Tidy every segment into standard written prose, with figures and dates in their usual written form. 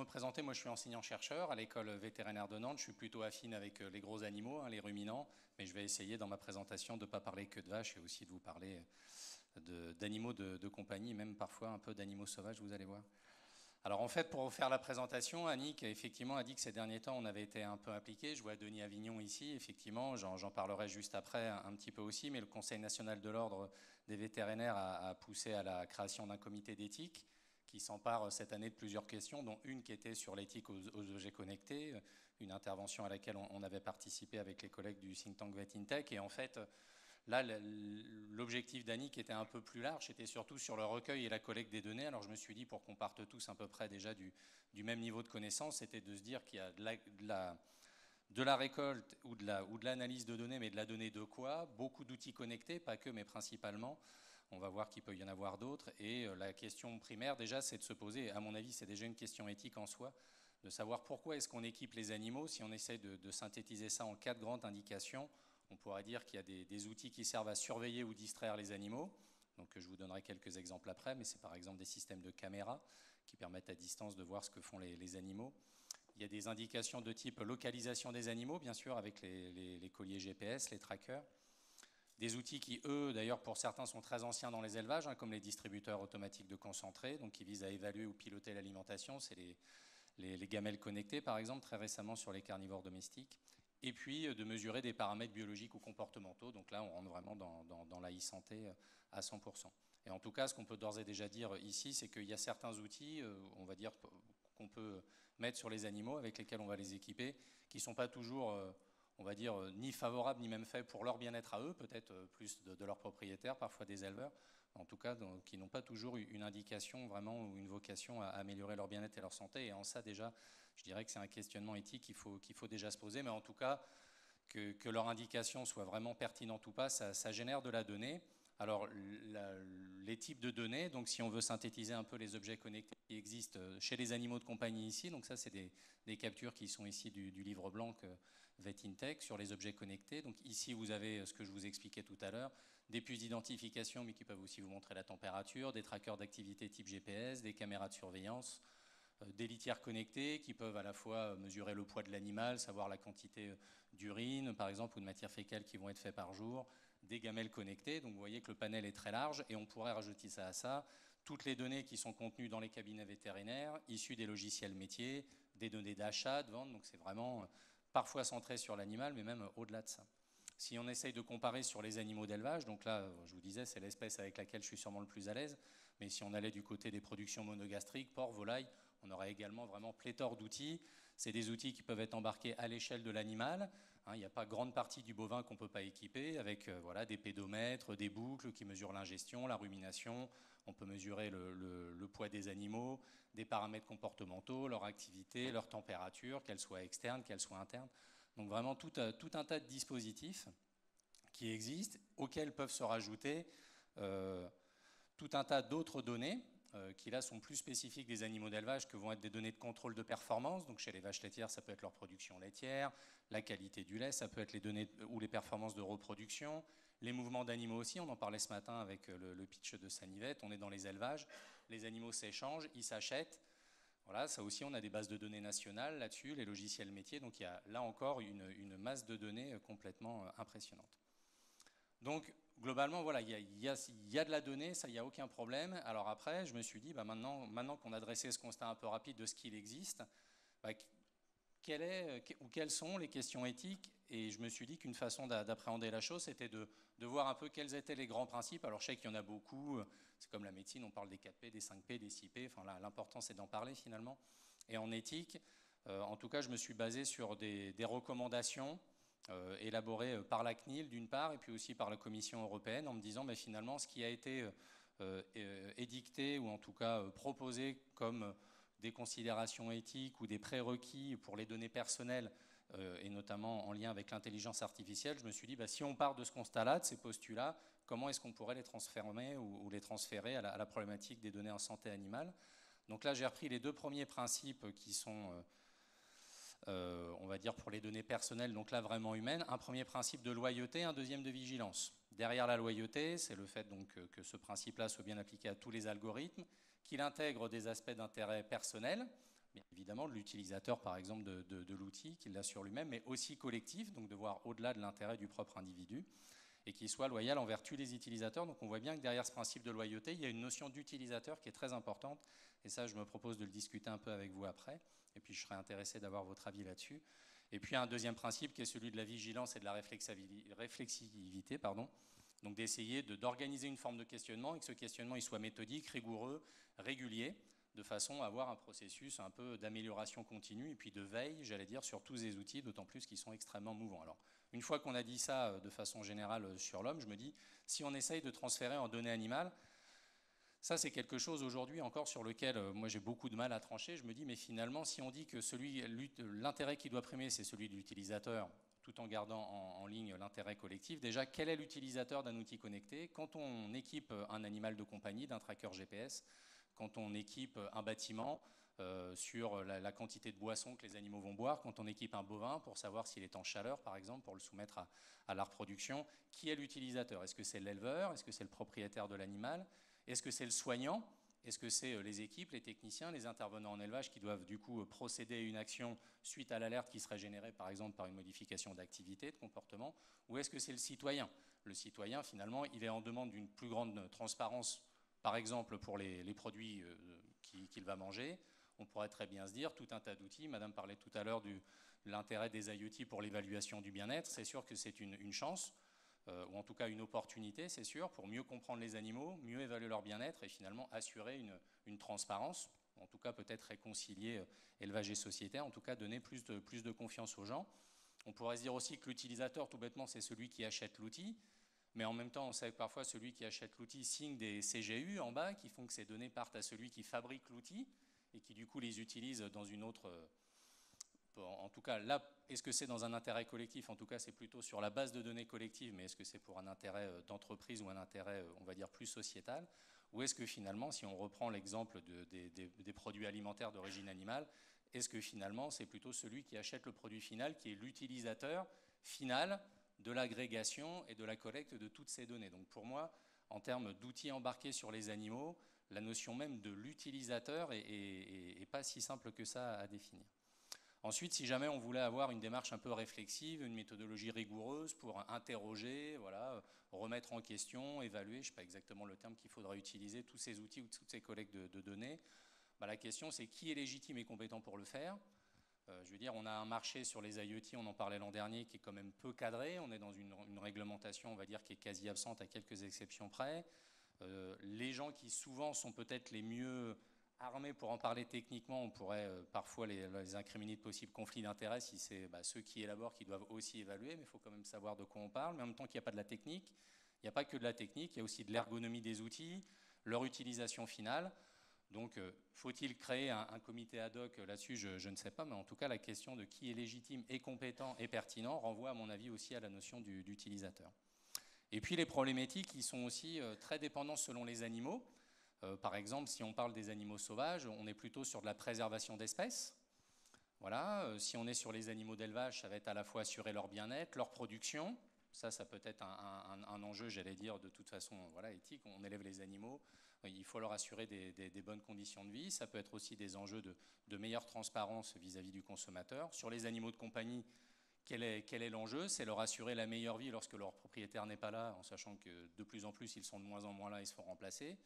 me présenter, moi je suis enseignant-chercheur à l'école vétérinaire de Nantes. Je suis plutôt affine avec les gros animaux, hein, les ruminants, mais je vais essayer dans ma présentation de ne pas parler que de vaches et aussi de vous parler d'animaux de compagnie, même parfois un peu d'animaux sauvages, vous allez voir. Alors en fait, pour faire la présentation, Annick effectivement a dit que ces derniers temps on avait été un peu impliqués. Je vois Denis Avignon ici, effectivement, j'en parlerai juste après un petit peu aussi, mais le Conseil national de l'ordre des vétérinaires a poussé à la création d'un comité d'éthique qui s'empare cette année de plusieurs questions, dont une qui était sur l'éthique aux objets connectés, une intervention à laquelle on avait participé avec les collègues du think tank VetInTech. Et en fait, là, l'objectif d'Annick était un peu plus large, c'était surtout sur le recueil et la collecte des données. Alors je me suis dit, pour qu'on parte tous à peu près déjà du même niveau de connaissance, c'était de se dire qu'il y a de la récolte ou de l'analyse de données, mais de la donnée de quoi? Beaucoup d'outils connectés, pas que, mais principalement. On va voir qu'il peut y en avoir d'autres. Et la question primaire, déjà, c'est de se poser, à mon avis, c'est déjà une question éthique en soi, de savoir pourquoi est-ce qu'on équipe les animaux. Si on essaie de synthétiser ça en 4 grandes indications, on pourrait dire qu'il y a des outils qui servent à surveiller ou distraire les animaux. Donc je vous donnerai quelques exemples après, mais c'est par exemple des systèmes de caméras qui permettent à distance de voir ce que font les animaux. Il y a des indications de type localisation des animaux, bien sûr, avec les colliers GPS, les trackers. Des outils qui, eux, d'ailleurs, pour certains, sont très anciens dans les élevages, hein, comme les distributeurs automatiques de concentrés, donc qui visent à évaluer ou piloter l'alimentation. C'est les gamelles connectées, par exemple, très récemment sur les carnivores domestiques. Et puis de mesurer des paramètres biologiques ou comportementaux. Donc là, on rentre vraiment dans la e-santé à 100%. Et en tout cas, ce qu'on peut d'ores et déjà dire ici, c'est qu'il y a certains outils, on va dire, qu'on peut mettre sur les animaux, avec lesquels on va les équiper, qui ne sont pas toujours, on va dire, ni favorables, ni même faits pour leur bien-être à eux, peut-être plus de leurs propriétaires, parfois des éleveurs, en tout cas, qui n'ont pas toujours une indication vraiment ou une vocation à améliorer leur bien-être et leur santé. Et en ça, déjà, je dirais que c'est un questionnement éthique qu'il faut déjà se poser, mais en tout cas, que leur indication soit vraiment pertinente ou pas, ça génère de la donnée. Alors, les types de données, donc si on veut synthétiser un peu les objets connectés qui existent chez les animaux de compagnie ici, donc ça, c'est des captures qui sont ici du livre blanc VetInTech sur les objets connectés. Donc ici, vous avez ce que je vous expliquais tout à l'heure, des puces d'identification, mais qui peuvent aussi vous montrer la température, des trackers d'activité type GPS, des caméras de surveillance, des litières connectées qui peuvent à la fois mesurer le poids de l'animal, savoir la quantité d'urine, par exemple, ou de matière fécale qui vont être faites par jour, des gamelles connectées. Donc vous voyez que le panel est très large et on pourrait rajouter ça à ça. Toutes les données qui sont contenues dans les cabinets vétérinaires, issues des logiciels métiers, des données d'achat, de vente. Donc c'est vraiment parfois centré sur l'animal, mais même au-delà de ça. Si on essaye de comparer sur les animaux d'élevage, donc là, je vous disais, c'est l'espèce avec laquelle je suis sûrement le plus à l'aise, mais si on allait du côté des productions monogastriques, porc, volaille, on aurait également vraiment pléthore d'outils. C'est des outils qui peuvent être embarqués à l'échelle de l'animal. Il n'y a pas grande partie du bovin qu'on ne peut pas équiper, avec voilà, des pédomètres, des boucles qui mesurent l'ingestion, la rumination. On peut mesurer le poids des animaux, des paramètres comportementaux, leur activité, leur température, qu'elle soit externe, qu'elle soit interne. Donc vraiment tout un tas de dispositifs qui existent, auxquels peuvent se rajouter tout un tas d'autres données qui là sont plus spécifiques des animaux d'élevage, que vont être des données de contrôle de performance. Donc chez les vaches laitières, ça peut être leur production laitière, la qualité du lait, ça peut être les données ou les performances de reproduction, les mouvements d'animaux aussi. On en parlait ce matin avec le pitch de Sanivette. On est dans les élevages, les animaux s'échangent, ils s'achètent. Voilà, ça aussi, on a des bases de données nationales là-dessus, les logiciels métiers. Donc il y a là encore une masse de données complètement impressionnante. Donc globalement, voilà, il y a de la donnée, ça, il n'y a aucun problème. Alors après, je me suis dit, maintenant qu'on a dressé ce constat un peu rapide de ce qu'il existe, quelles sont les questions éthiques? Et je me suis dit qu'une façon d'appréhender la chose, c'était de voir un peu quels étaient les grands principes. Alors je sais qu'il y en a beaucoup, c'est comme la médecine, on parle des 4P, des 5P, des 6P, enfin l'important c'est d'en parler finalement. Et en éthique, en tout cas, je me suis basé sur des recommandations élaborées par la CNIL d'une part, et puis aussi par la Commission européenne, en me disant, mais finalement, ce qui a été édicté, ou en tout cas proposé comme des considérations éthiques ou des prérequis pour les données personnelles, et notamment en lien avec l'intelligence artificielle, je me suis dit, si on part de ce constat-là, de ces postulats, comment est-ce qu'on pourrait les transformer ou les transférer à la problématique des données en santé animale? Donc là, j'ai repris les 2 premiers principes qui sont, on va dire, pour les données personnelles, donc là vraiment humaines. Un premier principe de loyauté, un deuxième de vigilance. Derrière la loyauté, c'est le fait donc que ce principe-là soit bien appliqué à tous les algorithmes, qu'il intègre des aspects d'intérêt personnel, bien évidemment de l'utilisateur par exemple de l'outil, qu'il l'assure lui-même, mais aussi collectif, donc de voir au-delà de l'intérêt du propre individu, et qu'il soit loyal envers tous les utilisateurs. Donc on voit bien que derrière ce principe de loyauté, il y a une notion d'utilisateur qui est très importante, et ça je me propose de le discuter un peu avec vous après, et puis je serais intéressé d'avoir votre avis là-dessus. Et puis un deuxième principe qui est celui de la vigilance et de la réflexivité, pardon. Donc d'essayer d'organiser une forme de questionnement et que ce questionnement il soit méthodique, rigoureux, régulier, de façon à avoir un processus un peu d'amélioration continue et puis de veille, j'allais dire, sur tous ces outils, d'autant plus qu'ils sont extrêmement mouvants. Alors, une fois qu'on a dit ça de façon générale sur l'homme, je me dis, si on essaye de transférer en données animales, ça c'est quelque chose aujourd'hui encore sur lequel moi j'ai beaucoup de mal à trancher. Je me dis, mais finalement, si on dit que l'intérêt qui doit primer, c'est celui de l'utilisateur, tout en gardant en ligne l'intérêt collectif, déjà, quel est l'utilisateur d'un outil connecté? Quand on équipe un animal de compagnie, d'un tracker GPS, quand on équipe un bâtiment sur la quantité de boissons que les animaux vont boire, quand on équipe un bovin pour savoir s'il est en chaleur, par exemple, pour le soumettre à la reproduction, qui est l'utilisateur? Est-ce que c'est l'éleveur? Est-ce que c'est le propriétaire de l'animal? Est-ce que c'est le soignant? Est-ce que c'est les équipes, les techniciens, les intervenants en élevage qui doivent du coup procéder à une action suite à l'alerte qui serait générée par exemple par une modification d'activité, de comportement? Ou est-ce que c'est le citoyen? Le citoyen, finalement, il est en demande d'une plus grande transparence, par exemple pour les produits qu'il va manger. On pourrait très bien se dire, tout un tas d'outils, Madame parlait tout à l'heure de l'intérêt des IoT pour l'évaluation du bien-être, c'est sûr que c'est une chance, ou en tout cas une opportunité, c'est sûr, pour mieux comprendre les animaux, mieux évaluer leur bien-être et finalement assurer une transparence, en tout cas peut-être réconcilier élevage et société, en tout cas donner plus de confiance aux gens. On pourrait se dire aussi que l'utilisateur, tout bêtement, c'est celui qui achète l'outil, mais en même temps, on sait que parfois celui qui achète l'outil signe des CGU en bas qui font que ces données partent à celui qui fabrique l'outil et qui du coup les utilise dans une autre... En tout cas, là, est-ce que c'est dans un intérêt collectif? En tout cas, c'est plutôt sur la base de données collectives, mais est-ce que c'est pour un intérêt d'entreprise ou un intérêt, on va dire, plus sociétal? Ou est-ce que finalement, si on reprend l'exemple des produits alimentaires d'origine animale, est-ce que finalement, c'est plutôt celui qui achète le produit final qui est l'utilisateur final de l'agrégation et de la collecte de toutes ces données? Donc pour moi, en termes d'outils embarqués sur les animaux, la notion même de l'utilisateur est pas si simple que ça à définir. Ensuite, si jamais on voulait avoir une démarche un peu réflexive, une méthodologie rigoureuse pour interroger, voilà, remettre en question, évaluer, je ne sais pas exactement le terme qu'il faudra utiliser, tous ces outils ou toutes ces collectes de données, bah, la question c'est qui est légitime et compétent pour le faire. Je veux dire, on a un marché sur les IoT, on en parlait l'an dernier, qui est quand même peu cadré. On est dans une réglementation, on va dire, qui est quasi absente à quelques exceptions près. Les gens qui souvent sont peut-être les mieux armés pour en parler techniquement, on pourrait parfois les incriminer de possibles conflits d'intérêts si c'est ceux qui élaborent qui doivent aussi évaluer, mais il faut quand même savoir de quoi on parle. Mais en même temps qu'il n'y a pas de la technique, il n'y a pas que de la technique, il y a aussi de l'ergonomie des outils, leur utilisation finale. Donc, faut-il créer un comité ad hoc là-dessus? Je ne sais pas, mais en tout cas, la question de qui est légitime et compétent et pertinent renvoie, à mon avis, aussi à la notion d'utilisateur. Et puis, les problématiques, qui sont aussi très dépendantes selon les animaux. Par exemple, si on parle des animaux sauvages, on est plutôt sur de la préservation d'espèces. Voilà. Si on est sur les animaux d'élevage, ça va être à la fois assurer leur bien-être, leur production. Ça peut être un enjeu, j'allais dire, de toute façon, voilà, éthique. On élève les animaux, il faut leur assurer des bonnes conditions de vie. Ça peut être aussi des enjeux de meilleure transparence vis-à-vis du consommateur. Sur les animaux de compagnie, quel est l'enjeu? C'est leur assurer la meilleure vie lorsque leur propriétaire n'est pas là, en sachant que de plus en plus, ils sont de moins en moins là, ils se font remplacer.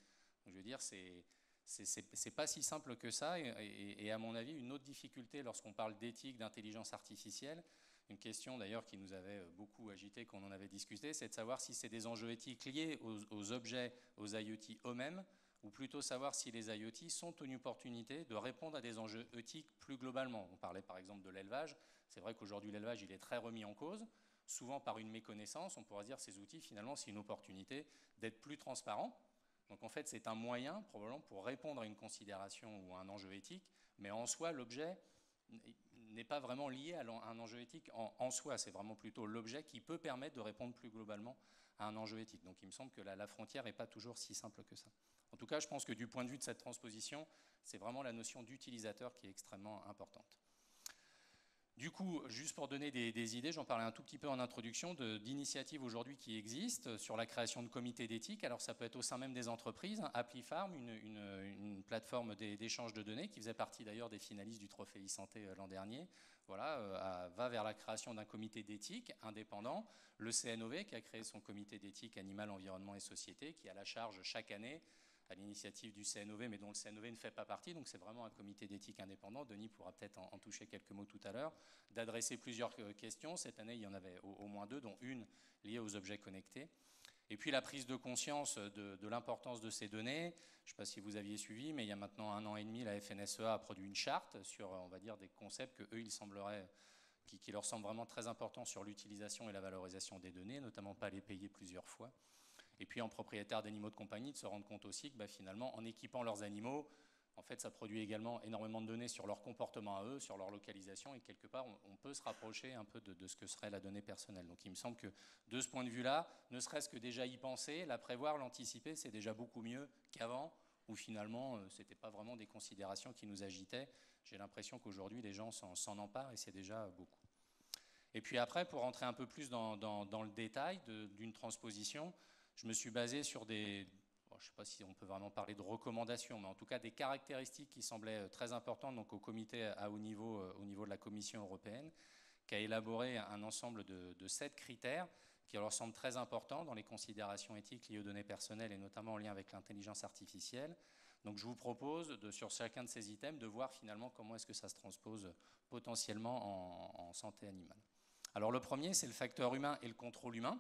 Donc, je veux dire, c'est pas si simple que ça. Et à mon avis, une autre difficulté lorsqu'on parle d'éthique, d'intelligence artificielle, une question d'ailleurs qui nous avait beaucoup agité quand on en avait discuté, c'est de savoir si c'est des enjeux éthiques liés aux objets, aux IoT eux-mêmes, ou plutôt savoir si les IoT sont une opportunité de répondre à des enjeux éthiques plus globalement. On parlait par exemple de l'élevage. C'est vrai qu'aujourd'hui l'élevage il est très remis en cause, souvent par une méconnaissance. On pourrait se dire ces outils finalement c'est une opportunité d'être plus transparent. Donc en fait c'est un moyen probablement pour répondre à une considération ou à un enjeu éthique, mais en soi l'objet n'est pas vraiment lié à un enjeu éthique en soi, c'est vraiment plutôt l'objet qui peut permettre de répondre plus globalement à un enjeu éthique. Donc il me semble que la frontière n'est pas toujours si simple que ça. En tout cas, je pense que du point de vue de cette transposition, c'est vraiment la notion d'utilisateur qui est extrêmement importante. Du coup, juste pour donner des idées, j'en parlais un tout petit peu en introduction, d'initiatives aujourd'hui qui existent sur la création de comités d'éthique. Alors ça peut être au sein même des entreprises. ApplyFarm, une plateforme d'échange de données qui faisait partie d'ailleurs des finalistes du Trophée e-santé l'an dernier, voilà, va vers la création d'un comité d'éthique indépendant. Le CNOV qui a créé son comité d'éthique animal, environnement et société, qui a la charge chaque année à l'initiative du CNOV, mais dont le CNOV ne fait pas partie, donc c'est vraiment un comité d'éthique indépendant. Denis pourra peut-être en toucher quelques mots tout à l'heure, d'adresser plusieurs questions. Cette année, il y en avait au moins deux, dont une liée aux objets connectés. Et puis la prise de conscience de l'importance de ces données. Je ne sais pas si vous aviez suivi, mais il y a maintenant 1 an et demi, la FNSEA a produit une charte sur, on va dire, des concepts que eux, il semblerait, qui leur semblent vraiment très importants sur l'utilisation et la valorisation des données, notamment pas les payer plusieurs fois. Et puis en propriétaire d'animaux de compagnie, de se rendre compte aussi que finalement, en équipant leurs animaux, en fait, ça produit également énormément de données sur leur comportement à eux, sur leur localisation, et quelque part, on peut se rapprocher un peu de ce que serait la donnée personnelle. Donc il me semble que de ce point de vue-là, ne serait-ce que déjà y penser, la prévoir, l'anticiper, c'est déjà beaucoup mieux qu'avant, où finalement, ce n'était pas vraiment des considérations qui nous agitaient. J'ai l'impression qu'aujourd'hui, les gens s'en emparent, et c'est déjà beaucoup. Et puis après, pour rentrer un peu plus dans le détail d'une transposition, je me suis basé sur des, bon, je ne sais pas si on peut vraiment parler de recommandations, mais en tout cas des caractéristiques qui semblaient très importantes donc, au comité à haut niveau, au niveau de la Commission européenne, qui a élaboré un ensemble de 7 critères qui leur semblent très importants dans les considérations éthiques liées aux données personnelles et notamment en lien avec l'intelligence artificielle. Donc je vous propose, sur chacun de ces items, de voir finalement comment est-ce que ça se transpose potentiellement en santé animale. Alors le premier, c'est le facteur humain et le contrôle humain.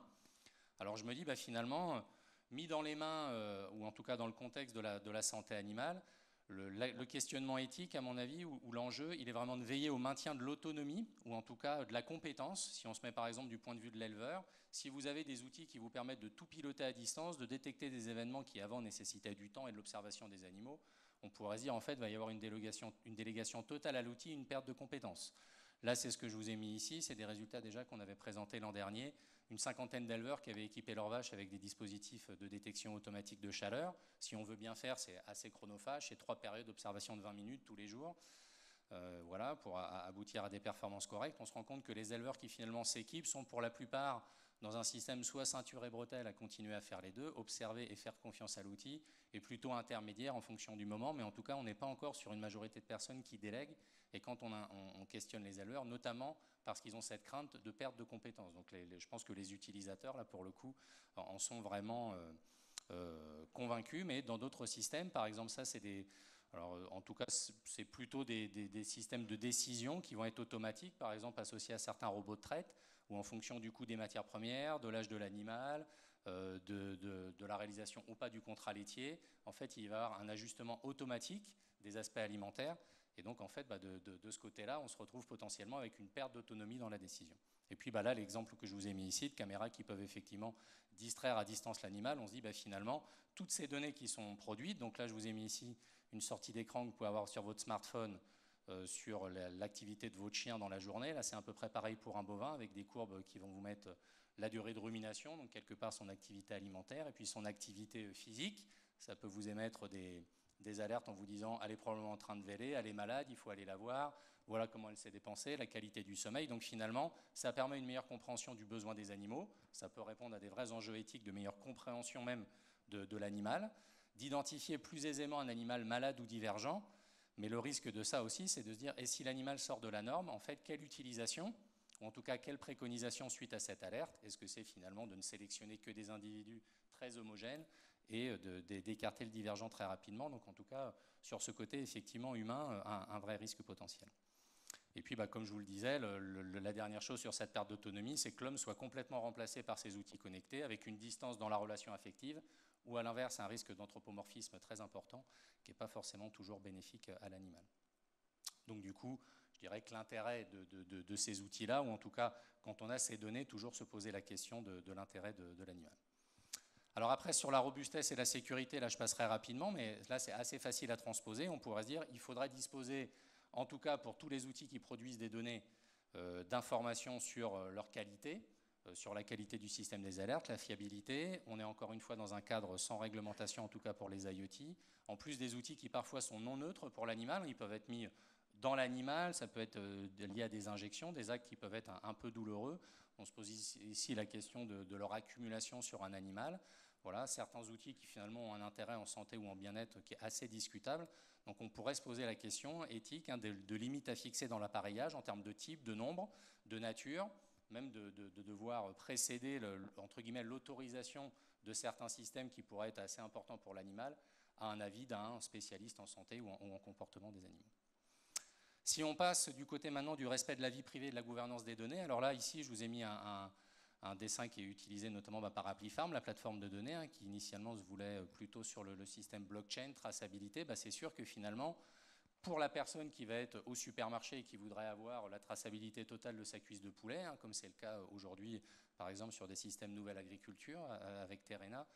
Alors je me dis, finalement, mis dans les mains, ou en tout cas dans le contexte de la santé animale, le questionnement éthique, à mon avis, ou l'enjeu, il est vraiment de veiller au maintien de l'autonomie, ou en tout cas de la compétence. Si on se met par exemple du point de vue de l'éleveur, si vous avez des outils qui vous permettent de tout piloter à distance, de détecter des événements qui avant nécessitaient du temps et de l'observation des animaux, on pourrait se dire en fait, il va y avoir une délégation totale à l'outil, une perte de compétences. Là, c'est ce que je vous ai mis ici, c'est des résultats déjà qu'on avait présentés l'an dernier. Une cinquantaine d'éleveurs qui avaient équipé leurs vaches avec des dispositifs de détection automatique de chaleur. Si on veut bien faire, c'est assez chronophage, c'est 3 périodes d'observation de 20 minutes tous les jours. Voilà, pour aboutir à des performances correctes. On se rend compte que les éleveurs qui finalement s'équipent sont pour la plupart dans un système soit ceinture et bretelle à continuer à faire les deux, observer et faire confiance à l'outil, et plutôt intermédiaire en fonction du moment, mais en tout cas on n'est pas encore sur une majorité de personnes qui délèguent, et quand on questionne les éleveurs, notamment parce qu'ils ont cette crainte de perte de compétences. Donc je pense que les utilisateurs, là pour le coup, en sont vraiment convaincus, mais dans d'autres systèmes, par exemple ça c'est des... Alors, en tout cas, c'est plutôt des systèmes de décision qui vont être automatiques, par exemple associés à certains robots de traite, ou en fonction du coût des matières premières, de l'âge de l'animal, de la réalisation ou pas du contrat laitier. En fait, il va y avoir un ajustement automatique des aspects alimentaires. Et donc, en fait, de ce côté-là, on se retrouve potentiellement avec une perte d'autonomie dans la décision. Et puis là, l'exemple que je vous ai mis ici, de caméras qui peuvent effectivement distraire à distance l'animal, on se dit finalement, toutes ces données qui sont produites, donc là, je vous ai mis ici une sortie d'écran que vous pouvez avoir sur votre smartphone sur l'activité de votre chien dans la journée. Là, c'est à peu près pareil pour un bovin, avec des courbes qui vont vous mettre la durée de rumination, donc quelque part son activité alimentaire, et puis son activité physique. Ça peut vous émettre des alertes en vous disant « elle est probablement en train de véler, elle est malade, il faut aller la voir, voilà comment elle s'est dépensée, la qualité du sommeil ». Donc finalement, ça permet une meilleure compréhension du besoin des animaux, ça peut répondre à des vrais enjeux éthiques de meilleure compréhension même de l'animal, d'identifier plus aisément un animal malade ou divergent. Mais le risque de ça aussi, c'est de se dire, et si l'animal sort de la norme, en fait, quelle utilisation, ou en tout cas, quelle préconisation suite à cette alerte? Est-ce que c'est finalement de ne sélectionner que des individus très homogènes et d'écarter le divergent très rapidement? Donc en tout cas, sur ce côté, effectivement, humain, un vrai risque potentiel. Et puis, comme je vous le disais, la dernière chose sur cette perte d'autonomie, c'est que l'homme soit complètement remplacé par ces outils connectés, avec une distance dans la relation affective, ou à l'inverse, un risque d'anthropomorphisme très important, qui n'est pas forcément toujours bénéfique à l'animal. Donc du coup, je dirais que l'intérêt de ces outils-là, ou en tout cas, quand on a ces données, toujours se poser la question de l'intérêt de l'animal. Alors après, sur la robustesse et la sécurité, là je passerai rapidement, mais là c'est assez facile à transposer. On pourrait se dire qu'il faudrait disposer, en tout cas pour tous les outils qui produisent des données, d'informations sur leur qualité, sur la qualité du système des alertes, la fiabilité. On est encore une fois dans un cadre sans réglementation, en tout cas pour les IoT. En plus des outils qui parfois sont non neutres pour l'animal, ils peuvent être mis dans l'animal, ça peut être lié à des injections, des actes qui peuvent être un peu douloureux. On se pose ici la question de leur accumulation sur un animal. Voilà, certains outils qui finalement ont un intérêt en santé ou en bien-être qui est assez discutable. Donc on pourrait se poser la question éthique de limites à fixer dans l'appareillage en termes de type, de nombre, de nature, même de devoir précéder entre guillemets l'autorisation de certains systèmes qui pourraient être assez importants pour l'animal à un avis d'un spécialiste en santé ou en comportement des animaux. Si on passe du côté maintenant du respect de la vie privée et de la gouvernance des données, alors là, ici, je vous ai mis un dessin qui est utilisé notamment par ApplyFarm, la plateforme de données, qui initialement se voulait plutôt sur le système blockchain, traçabilité. C'est sûr que finalement, pour la personne qui va être au supermarché et qui voudrait avoir la traçabilité totale de sa cuisse de poulet, comme c'est le cas aujourd'hui, par exemple, sur des systèmes nouvelle agriculture avec Terena,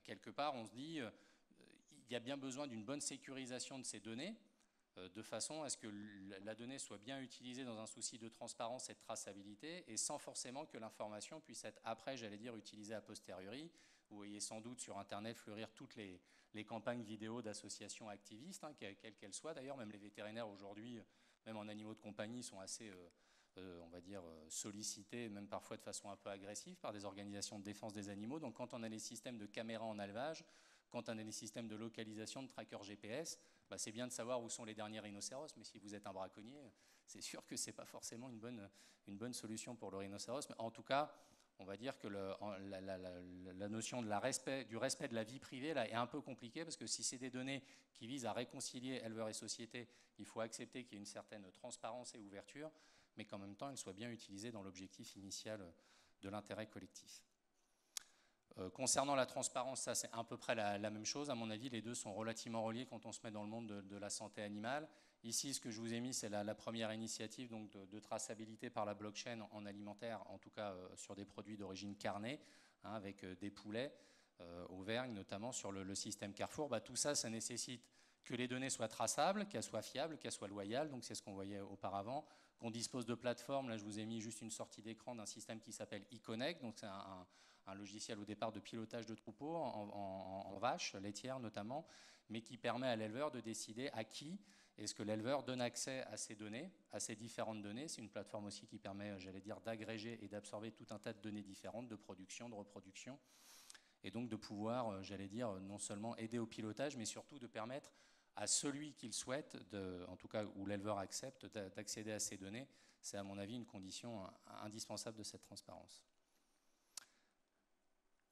quelque part, on se dit il y a bien besoin d'une bonne sécurisation de ces données, de façon à ce que la donnée soit bien utilisée dans un souci de transparence et de traçabilité, et sans forcément que l'information puisse être après, j'allais dire, utilisée a posteriori. Vous voyez sans doute sur Internet fleurir toutes les campagnes vidéo d'associations activistes, quelles qu'elles soient. D'ailleurs, même les vétérinaires aujourd'hui, même en animaux de compagnie, sont assez, on va dire, sollicités, même parfois de façon un peu agressive, par des organisations de défense des animaux. Donc quand on a les systèmes de caméras en élevage, quand on a les systèmes de localisation de trackers GPS, c'est bien de savoir où sont les derniers rhinocéros, mais si vous êtes un braconnier, c'est sûr que ce n'est pas forcément une bonne solution pour le rhinocéros. Mais en tout cas, on va dire que la notion du respect de la vie privée là, est un peu compliquée, parce que si c'est des données qui visent à réconcilier éleveurs et société, il faut accepter qu'il y ait une certaine transparence et ouverture, mais qu'en même temps, elles soient bien utilisées dans l'objectif initial de l'intérêt collectif. Concernant la transparence, ça c'est à peu près la même chose. À mon avis, les deux sont relativement reliés quand on se met dans le monde de la santé animale. Ici, ce que je vous ai mis, c'est la première initiative donc, de traçabilité par la blockchain en alimentaire, en tout cas sur des produits d'origine carnée, avec des poulets, Auvergne notamment, sur le système Carrefour. Tout ça, ça nécessite que les données soient traçables, qu'elles soient fiables, qu'elles soient loyales, donc c'est ce qu'on voyait auparavant, qu'on dispose de plateformes. Là, je vous ai mis juste une sortie d'écran d'un système qui s'appelle eConnect, donc c'est un logiciel au départ de pilotage de troupeaux en vaches laitières notamment, mais qui permet à l'éleveur de décider à qui est-ce que l'éleveur donne accès à ces données, à ces différentes données. C'est une plateforme aussi qui permet, j'allais dire, d'agréger et d'absorber tout un tas de données différentes, de production, de reproduction, et donc de pouvoir, j'allais dire, non seulement aider au pilotage, mais surtout de permettre à celui qui le souhaite, en tout cas où l'éleveur accepte, d'accéder à ces données. C'est à mon avis une condition indispensable de cette transparence.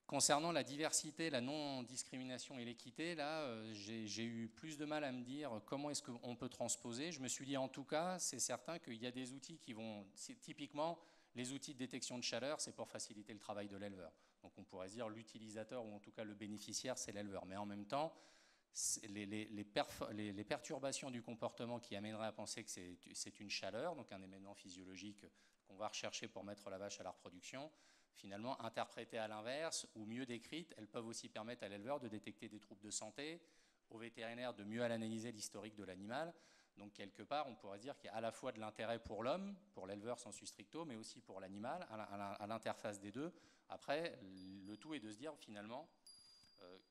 Concernant la diversité, la non-discrimination et l'équité, là, j'ai eu plus de mal à me dire comment est-ce qu'on peut transposer. Je me suis dit, en tout cas, c'est certain qu'il y a des outils qui vont... Typiquement, les outils de détection de chaleur, c'est pour faciliter le travail de l'éleveur. Donc on pourrait se dire l'utilisateur, ou en tout cas le bénéficiaire, c'est l'éleveur. Mais en même temps, les perturbations du comportement qui amèneraient à penser que c'est une chaleur, donc un événement physiologique qu'on va rechercher pour mettre la vache à la reproduction, finalement interprétées à l'inverse ou mieux décrites, elles peuvent aussi permettre à l'éleveur de détecter des troubles de santé, au vétérinaire de mieux analyser l'historique de l'animal. Donc quelque part, on pourrait dire qu'il y a à la fois de l'intérêt pour l'homme, pour l'éleveur sensu stricto, mais aussi pour l'animal, à l'interface des deux. Après, le tout est de se dire finalement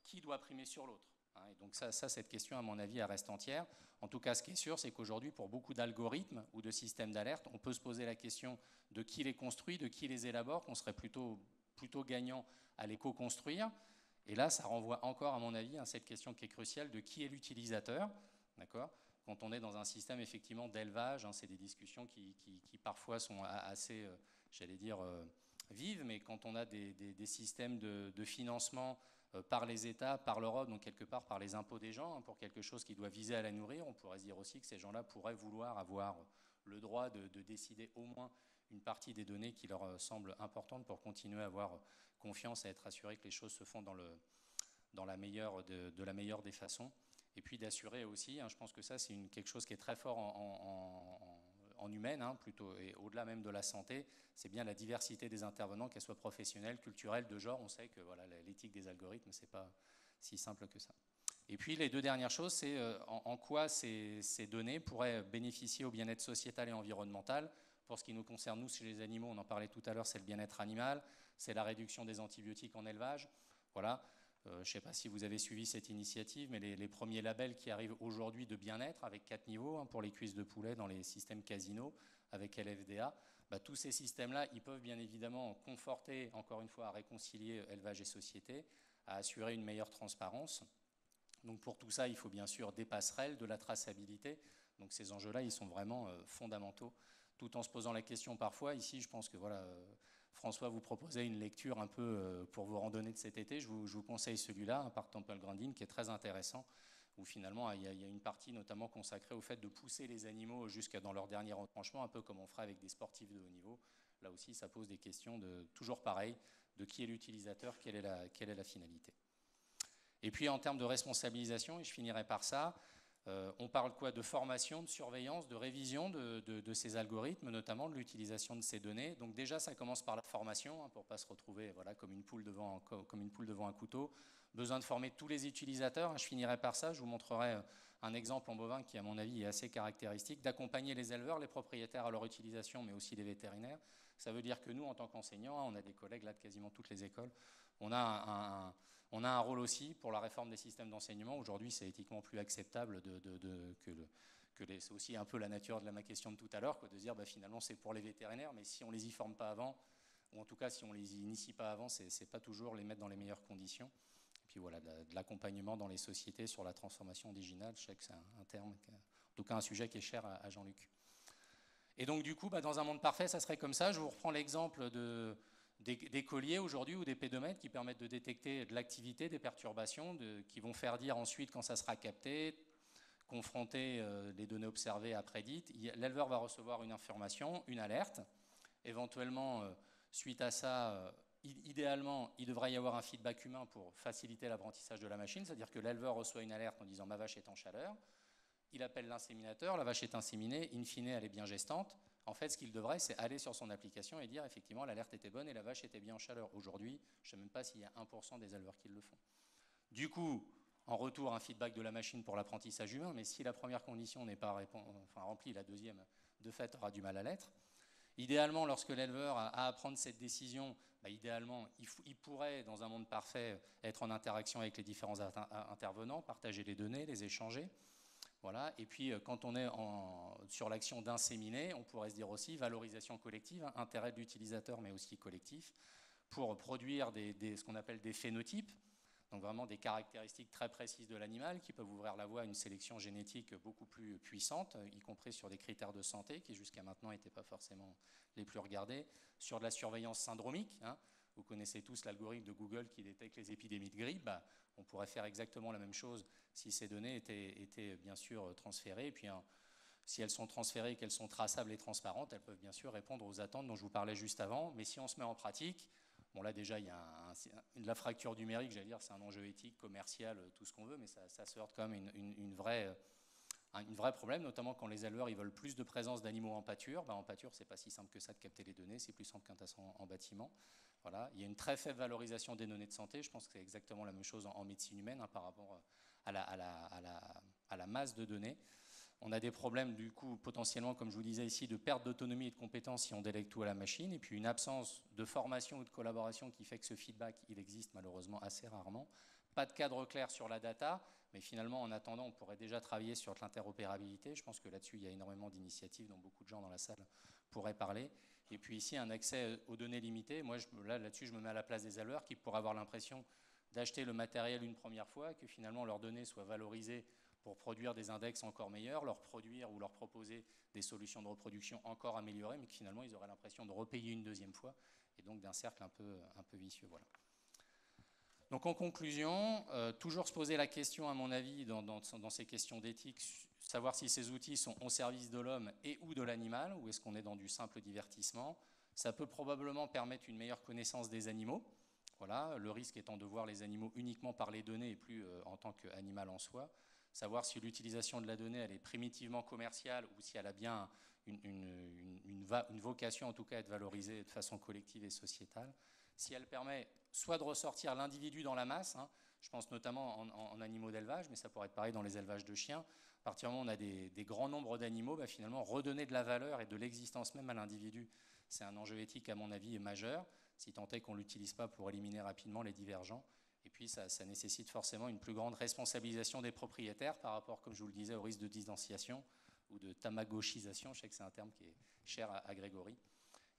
qui doit primer sur l'autre. Et donc ça, cette question, à mon avis, elle reste entière. En tout cas, ce qui est sûr, c'est qu'aujourd'hui, pour beaucoup d'algorithmes ou de systèmes d'alerte, on peut se poser la question de qui les construit, de qui les élabore, qu'on serait plutôt gagnant à les co-construire. Et là, ça renvoie encore, à mon avis, à cette question qui est cruciale de qui est l'utilisateur. D'accord ? Quand on est dans un système, effectivement, d'élevage, c'est des discussions qui parfois sont assez, j'allais dire, vives, mais quand on a des systèmes de financement par les États, par l'Europe, donc quelque part par les impôts des gens, pour quelque chose qui doit viser à la nourrir, on pourrait se dire aussi que ces gens-là pourraient vouloir avoir le droit de décider au moins une partie des données qui leur semblent importantes pour continuer à avoir confiance et être assuré que les choses se font de la meilleure des façons. Et puis d'assurer aussi, je pense que ça c'est quelque chose qui est très fort en humaine, plutôt, et au-delà même de la santé, c'est bien la diversité des intervenants, qu'elles soient professionnelles, culturelles, de genre. On sait que voilà, l'éthique des algorithmes, c'est pas si simple que ça. Et puis les deux dernières choses, c'est en quoi ces données pourraient bénéficier au bien-être sociétal et environnemental. Pour ce qui nous concerne, nous, chez les animaux, on en parlait tout à l'heure, c'est le bien-être animal, c'est la réduction des antibiotiques en élevage. Voilà. Je ne sais pas si vous avez suivi cette initiative, mais les premiers labels qui arrivent aujourd'hui de bien-être, avec 4 niveaux hein, pour les cuisses de poulet dans les systèmes casino, avec LFDA, bah, tous ces systèmes-là, ils peuvent bien évidemment conforter, encore une fois, à réconcilier élevage et société, à assurer une meilleure transparence. Donc pour tout ça, il faut bien sûr des passerelles, de la traçabilité. Donc ces enjeux-là, ils sont vraiment fondamentaux, tout en se posant la question parfois. Ici, je pense que voilà, François vous proposait une lecture un peu pour vos randonnées de cet été. Je vous conseille celui-là, un parc Temple Grandin, qui est très intéressant, où finalement il y a une partie notamment consacrée au fait de pousser les animaux jusqu'à dans leur dernier retranchement, un peu comme on ferait avec des sportifs de haut niveau. Là aussi, ça pose des questions de toujours pareil, de qui est l'utilisateur, quelle est la finalité. Et puis en termes de responsabilisation, et je finirai par ça, on parle quoi? De formation, de surveillance, de révision de ces algorithmes, notamment de l'utilisation de ces données. Donc déjà, ça commence par la formation, hein, pour ne pas se retrouver voilà, comme une poule devant un couteau. Besoin de former tous les utilisateurs. Je finirai par ça. Je vous montrerai un exemple en bovin qui, à mon avis, est assez caractéristique, d'accompagner les éleveurs, les propriétaires à leur utilisation, mais aussi les vétérinaires. Ça veut dire que nous, en tant qu'enseignants, on a des collègues là de quasiment toutes les écoles, on a un rôle aussi pour la réforme des systèmes d'enseignement. Aujourd'hui, c'est éthiquement plus acceptable c'est aussi un peu la nature de ma question de tout à l'heure, de se dire bah, finalement c'est pour les vétérinaires, mais si on ne les y forme pas avant, ou en tout cas si on ne les initie pas avant, c'est pas toujours les mettre dans les meilleures conditions. Et puis voilà, de l'accompagnement dans les sociétés sur la transformation digitale, je sais que c'est un terme, en tout cas un sujet qui est cher à Jean-Luc. Et donc du coup, bah, dans un monde parfait, ça serait comme ça. Je vous reprends l'exemple des colliers aujourd'hui ou des pédomètres qui permettent de détecter de l'activité, des perturbations, qui vont faire dire ensuite quand ça sera capté, confronter les données observées à prédites. L'éleveur va recevoir une information, une alerte. Éventuellement, suite à ça, idéalement, il devrait y avoir un feedback humain pour faciliter l'apprentissage de la machine, c'est-à-dire que l'éleveur reçoit une alerte en disant ma vache est en chaleur. Il appelle l'inséminateur, la vache est inséminée, in fine elle est bien gestante. En fait, ce qu'il devrait, c'est aller sur son application et dire effectivement l'alerte était bonne et la vache était bien en chaleur. Aujourd'hui, je ne sais même pas s'il y a 1% des éleveurs qui le font. Du coup, en retour, un feedback de la machine pour l'apprentissage humain, mais si la première condition n'est pas remplie, la deuxième, de fait, aura du mal à l'être. Idéalement, lorsque l'éleveur a à prendre cette décision, bah, idéalement, il pourrait, dans un monde parfait, être en interaction avec les différents intervenants, partager les données, les échanger. Voilà. Et puis, quand on est sur l'action d'inséminer, on pourrait se dire aussi valorisation collective, hein, intérêt de l'utilisateur, mais aussi collectif, pour produire ce qu'on appelle des phénotypes, donc vraiment des caractéristiques très précises de l'animal qui peuvent ouvrir la voie à une sélection génétique beaucoup plus puissante, y compris sur des critères de santé qui jusqu'à maintenant n'étaient pas forcément les plus regardés, sur de la surveillance syndromique. Hein. Vous connaissez tous l'algorithme de Google qui détecte les épidémies de grippe. Bah, on pourrait faire exactement la même chose si ces données étaient bien sûr transférées. Et puis, si elles sont transférées, qu'elles sont traçables et transparentes, elles peuvent bien sûr répondre aux attentes dont je vous parlais juste avant. Mais si on se met en pratique, bon là déjà il y a de la fracture numérique, j'allais dire, c'est un enjeu éthique, commercial, tout ce qu'on veut, mais ça se heurte quand même une vraie problème, notamment quand les éleveurs ils veulent plus de présence d'animaux en pâture. En pâture, c'est pas si simple que ça de capter les données, c'est plus simple qu'un tasson en bâtiment. Voilà. Il y a une très faible valorisation des données de santé. Je pense que c'est exactement la même chose en médecine humaine, hein, par rapport à la masse de données. On a des problèmes, du coup, potentiellement, comme je vous disais ici, de perte d'autonomie et de compétences si on délègue tout à la machine, et puis une absence de formation ou de collaboration qui fait que ce feedback, il existe malheureusement assez rarement. Pas de cadre clair sur la data, mais finalement, en attendant, on pourrait déjà travailler sur l'interopérabilité. Je pense que là-dessus, il y a énormément d'initiatives dont beaucoup de gens dans la salle pourraient parler. Et puis ici, un accès aux données limitées. Moi, là-dessus, je me mets à la place des éleveurs qui pourraient avoir l'impression d'acheter le matériel une première fois, que finalement leurs données soient valorisées pour produire des index encore meilleurs, leur produire ou leur proposer des solutions de reproduction encore améliorées, mais que finalement ils auraient l'impression de repayer une deuxième fois, et donc d'un cercle un peu vicieux. Voilà. Donc en conclusion, toujours se poser la question, à mon avis, dans ces questions d'éthique, savoir si ces outils sont au service de l'homme et ou de l'animal, ou est-ce qu'on est dans du simple divertissement. Ça peut probablement permettre une meilleure connaissance des animaux. Voilà, le risque étant de voir les animaux uniquement par les données et plus en tant qu'animal en soi. Savoir si l'utilisation de la donnée elle est primitivement commerciale ou si elle a bien une vocation en tout cas à être valorisée de façon collective et sociétale. Si elle permet soit de ressortir l'individu dans la masse, hein, je pense notamment en animaux d'élevage, mais ça pourrait être pareil dans les élevages de chiens. À partir du moment où on a des grands nombres d'animaux, bah finalement redonner de la valeur et de l'existence même à l'individu, c'est un enjeu éthique à mon avis majeur, si tant est qu'on ne l'utilise pas pour éliminer rapidement les divergents. Et puis ça nécessite forcément une plus grande responsabilisation des propriétaires par rapport, comme je vous le disais, au risque de distanciation ou de tamagotchisation. Je sais que c'est un terme qui est cher à Grégory.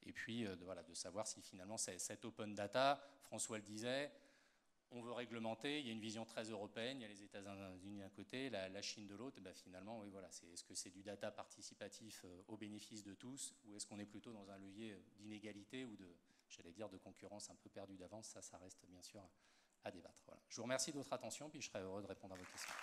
Et puis voilà, de savoir si finalement cette open data, François le disait, on veut réglementer, il y a une vision très européenne, il y a les États-Unis d'un côté, la Chine de l'autre, ben finalement, oui, voilà, est-ce que c'est du data participatif au bénéfice de tous, ou est-ce qu'on est plutôt dans un levier d'inégalité ou de, j'allais dire, de concurrence un peu perdue d'avance? Ça reste bien sûr à débattre. Voilà. Je vous remercie de votre attention, puis je serai heureux de répondre à vos questions.